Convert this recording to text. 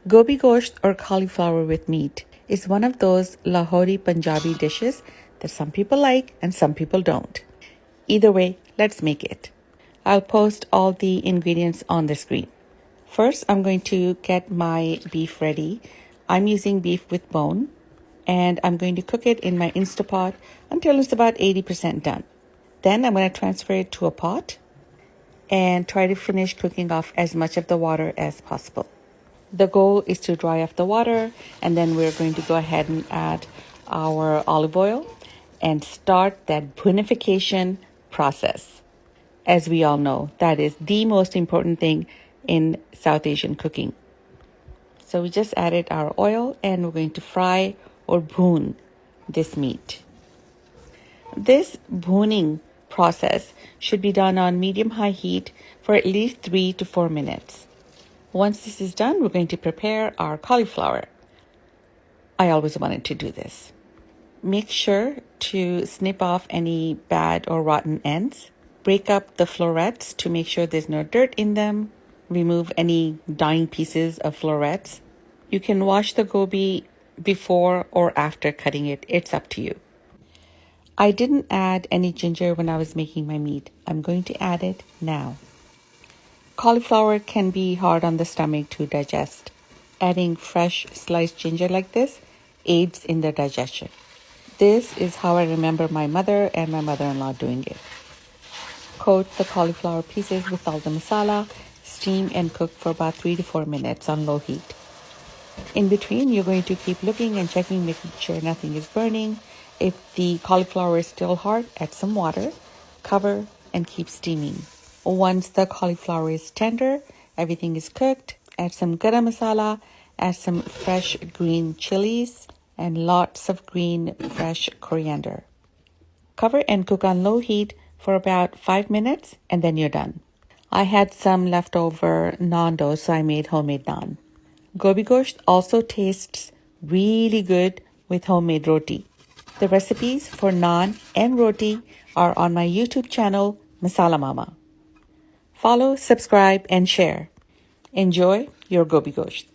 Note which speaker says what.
Speaker 1: Gobi gosht or cauliflower with meat is one of those Lahori Punjabi dishes that some people like and some people don't. Either way, let's make it. I'll post all the ingredients on the screen. First, I'm going to get my beef ready. I'm using beef with bone, and I'm going to cook it in my Instapot until it's about 80% done. Then I'm going to transfer it to a pot and try to finish cooking off as much of the water as possible. The goal is to dry off the water, and then we're going to go ahead and add our olive oil and start that bhunification process. As we all know, that is the most important thing in South Asian cooking. So we just added our oil and we're going to fry or bhoon this meat. This bhooning process should be done on medium-high heat for at least 3 to 4 minutes. Once this is done, we're going to prepare our cauliflower. I always wanted to do this. Make sure to snip off any bad or rotten ends. Break up the florets to make sure there's no dirt in them. Remove any dying pieces of florets. You can wash the gobi before or after cutting it. It's up to you. I didn't add any ginger when I was making my meat. I'm going to add it now. Cauliflower can be hard on the stomach to digest. Adding fresh sliced ginger like this aids in the digestion. This is how I remember my mother and my mother-in-law doing it. Coat the cauliflower pieces with all the masala, steam and cook for about 3 to 4 minutes on low heat. In between, you're going to keep looking and checking, making sure nothing is burning. If the cauliflower is still hard, add some water, cover, and keep steaming. Once the cauliflower is tender, everything is cooked, add some garam masala, add some fresh green chilies, and lots of green fresh coriander. Cover and cook on low heat for about 5 minutes, and then you're done. I had some leftover naan dough, so I made homemade naan. Gobi gosht also tastes really good with homemade roti. The recipes for naan and roti are on my YouTube channel, Masala Mama. Follow, subscribe, and share. Enjoy your gobi gosht.